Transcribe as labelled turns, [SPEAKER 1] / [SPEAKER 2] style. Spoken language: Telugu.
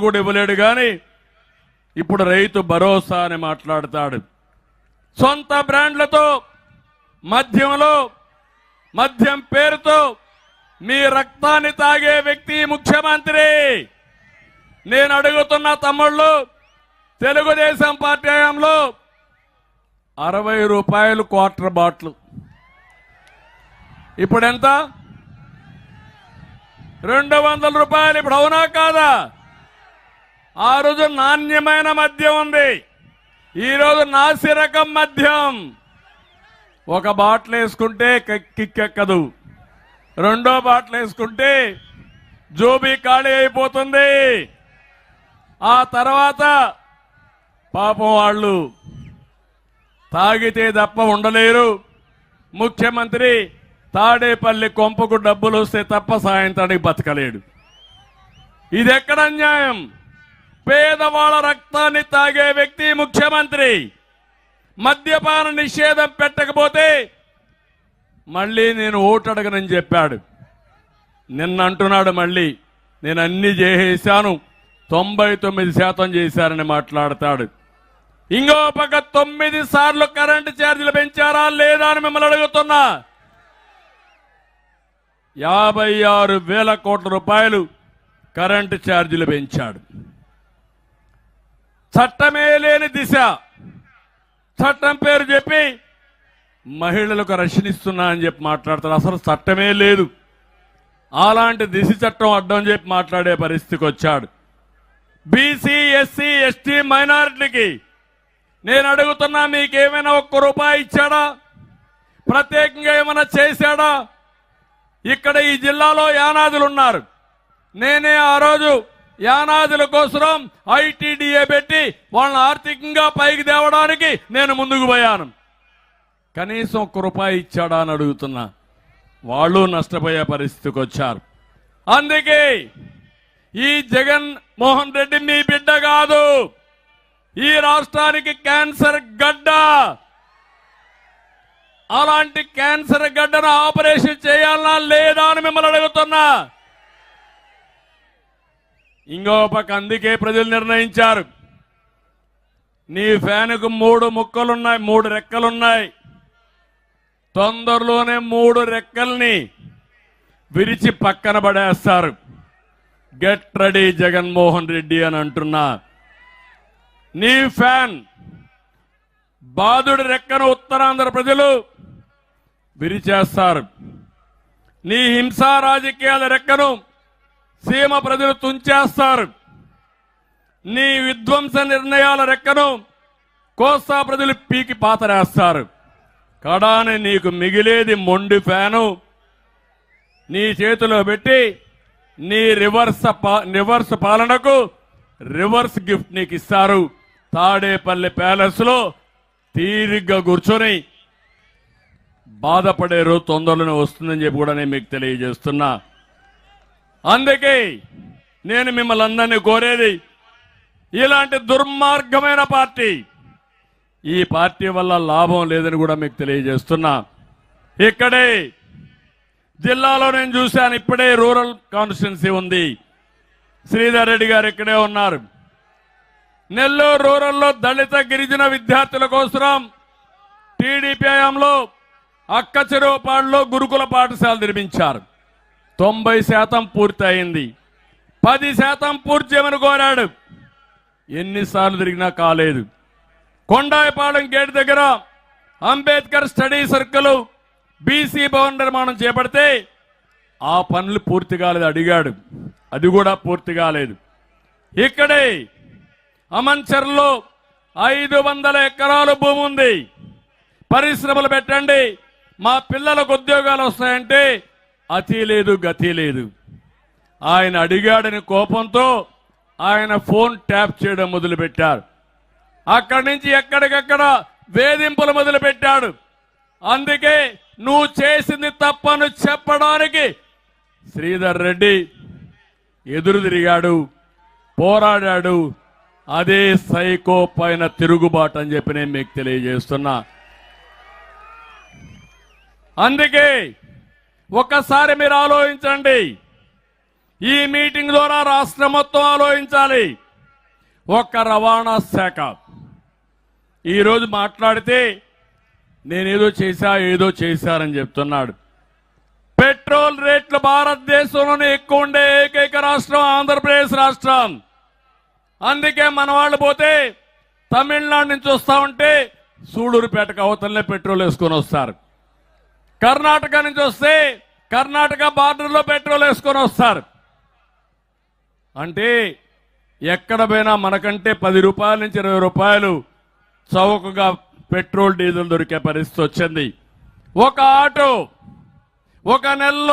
[SPEAKER 1] కూడా ఇవ్వలేడు కానీ ఇప్పుడు రైతు భరోసా అని మాట్లాడతాడు. సొంత బ్రాండ్లతో మద్యం పేరుతో మీ రక్తాన్ని తాగే వ్యక్తి ముఖ్యమంత్రి. నేను అడుగుతున్న తమ్ముళ్ళు, తెలుగుదేశం పార్టీ హయాంలో 60 రూపాయలు క్వార్టర్ బాటిల్, ఇప్పుడు ఎంత? 200 రూపాయలు. ఇప్పుడు అవునా కాదా? ఆ రోజు నాణ్యమైన మద్యం ఉంది, ఈరోజు నాసి రకం మద్యం. ఒక బాటిల్ వేసుకుంటే కిక్కెక్కదు, రెండో బాటిల్ వేసుకుంటే జోబీ ఖాళీ అయిపోతుంది. ఆ తర్వాత పాపం వాళ్ళు తాగితే తప్ప ఉండలేరు. ముఖ్యమంత్రి తాడేపల్లి కొంపకు డబ్బులు వస్తే తప్ప సాయంత్రానికి బతకలేడు. ఇది ఎక్కడ అన్యాయం? పేదవాళ్ళ రక్తాన్ని తాగే వ్యక్తి ముఖ్యమంత్రి. మద్యపాన నిషేధం పెట్టకపోతే మళ్ళీ నేను ఓటు అడగనని చెప్పాడు. నిన్న అంటున్నాడు మళ్ళీ నేను అన్ని చేసేశాను, 99% చేశారని మాట్లాడతాడు. ఇంకో పక్క 9 సార్లు కరెంటు ఛార్జీలు పెంచారా లేదా అని మిమ్మల్ని అడుగుతున్నా. 56,000 కోట్ల రూపాయలు కరెంటు ఛార్జీలు పెంచాడు. చట్టమే లేని దిశ, చట్టం పేరు చెప్పి మహిళలకు రక్షణ ఇస్తున్నా అని చెప్పి మాట్లాడతారు. అసలు చట్టమే లేదు, అలాంటి దిశ చట్టం అడ్డం చెప్పి మాట్లాడే పరిస్థితికి వచ్చాడు. బీసీ, ఎస్సీ, ఎస్టీ మైనారిటీలకి నేను అడుగుతున్నా, మీకేమైనా 1 రూపాయి ఇచ్చాడా? ప్రత్యేకంగా ఏమైనా చేశాడా? ఇక్కడ ఈ జిల్లాలో యానాదులు ఉన్నారు. నేనే ఆ రోజు యానాదుల కోసం ఐటీడీఏ పెట్టి వాళ్ళని ఆర్థికంగా పైకి తేవడానికి నేను ముందుకు పోయాను. కనీసం 1 రూపాయి ఇచ్చాడా అని అడుగుతున్నా. వాళ్ళు నష్టపోయే పరిస్థితికి వచ్చారు. అందుకే ఈ జగన్ మోహన్ రెడ్డి మీ బిడ్డ కాదు, ఈ రాష్ట్రానికి క్యాన్సర్ గడ్డ. అలాంటి క్యాన్సర్ గడ్డను ఆపరేషన్ చేయాలనా లేదా అని మిమ్మల్ని అడుగుతున్నా. ఇంకో పక్క అందుకే ప్రజలు నిర్ణయించారు, నీ ఫ్యాన్కు 3 ముక్కలున్నాయి, 3 రెక్కలున్నాయి. తొందరలోనే 3 రెక్కల్ని విరిచి పక్కన పడేస్తారు. గెట్ రెడీ జగన్మోహన్ రెడ్డి అని అంటున్నా. నీ ఫ్యాన్ బాధుడి రెక్కను ఉత్తరాంధ్ర ప్రజలు విరిచేస్తారు. నీ హింసా రాజకీయాల రెక్కను సీమ ప్రజలు తుంచేస్తారు. నీ విధ్వంస నిర్ణయాల రెక్కను కోస్తా ప్రజలు పీకి పాతరేస్తారు. కడాని నీకు మిగిలేది మొండి ఫ్యాను. నీ చేతిలో పెట్టి నీ రివర్స్ పాలనకు రివర్స్ గిఫ్ట్ నీకు ఇస్తారు. తాడేపల్లి ప్యాలెస్ లో తీరిగ్గా కూర్చొని బాధపడే రోజు తొందరలోనే వస్తుందని చెప్పి కూడా నేను మీకు తెలియజేస్తున్నా. అందుకే నేను మిమ్మల్ని అందరినీ కోరేది, ఇలాంటి దుర్మార్గమైన పార్టీ, ఈ పార్టీ వల్ల లాభం లేదని కూడా మీకు తెలియజేస్తున్నా. ఇక్కడే జిల్లాలో నేను చూశాను, ఇప్పుడే రూరల్ కాన్స్టిట్యున్సీ ఉంది. శ్రీధర్ రెడ్డి గారు ఇక్కడే ఉన్నారు. నెల్లూరు రూరల్లో దళిత గిరిజన విద్యార్థుల కోసం టీడీపీ హయాంలో అక్కచెరువుపాడులో గురుకుల పాఠశాల నిర్మించారు. 90% పూర్తి అయింది. 10% పూర్తి చేయమని కోరాడు. ఎన్నిసార్లు తిరిగినా కాలేదు. కొండాయిపాలెం గేట్ దగ్గర Ambedkar study circle BC Bhavan నిర్మాణం చేపడితే ఆ పనులు పూర్తి కాలేదు, అడిగాడు, అది కూడా పూర్తి కాలేదు. ఇక్కడే అమన్చర్లో 500 ఎకరాల భూమి ఉంది, పరిశ్రమలు పెట్టండి, మా పిల్లలకు ఉద్యోగాలు వస్తాయంటే అతి లేదు గతి లేదు. ఆయన అడిగాడని కోపంతో ఆయన ఫోన్ ట్యాప్ చేయడం మొదలుపెట్టారు. అక్కడి నుంచి ఎక్కడికక్కడ వేధింపులు మొదలుపెట్టాడు. అందుకే నువ్వు చేసింది తప్పను చెప్పడానికి శ్రీధర్ రెడ్డి ఎదురు తిరిగాడు, పోరాడాడు. అదే సైకో పైన తిరుగుబాటు అని చెప్పి నేను మీకు తెలియజేస్తున్నా. అందుకే ఒక్కసారి మీరు ఆలోచించండి, ఈ మీటింగ్ ద్వారా రాష్ట్రం మొత్తం ఆలోచించాలి. ఒక్క రవాణా శాఖ ఈరోజు మాట్లాడితే నేనేదో చేశారని చెప్తున్నాడు. పెట్రోల్ రేట్లు భారతదేశంలోనే ఎక్కువ ఉండే ఏకైక రాష్ట్రం ఆంధ్రప్రదేశ్ రాష్ట్రం. అందుకే మన వాళ్ళు పోతే తమిళనాడు నుంచి వస్తా ఉంటే సూడూరుపేటకు అవతలనే పెట్రోల్ వేసుకొని వస్తారు. కర్ణాటక నుంచి వస్తే కర్ణాటక బార్డర్లో పెట్రోల్ వేసుకొని వస్తారు. అంటే ఎక్కడ పోయినా మనకంటే 10 రూపాయల నుంచి 20 రూపాయలు చౌకగా పెట్రోల్ డీజిల్ దొరికే పరిస్థితి వచ్చింది. ఒక ఆటో ఒక నెలలో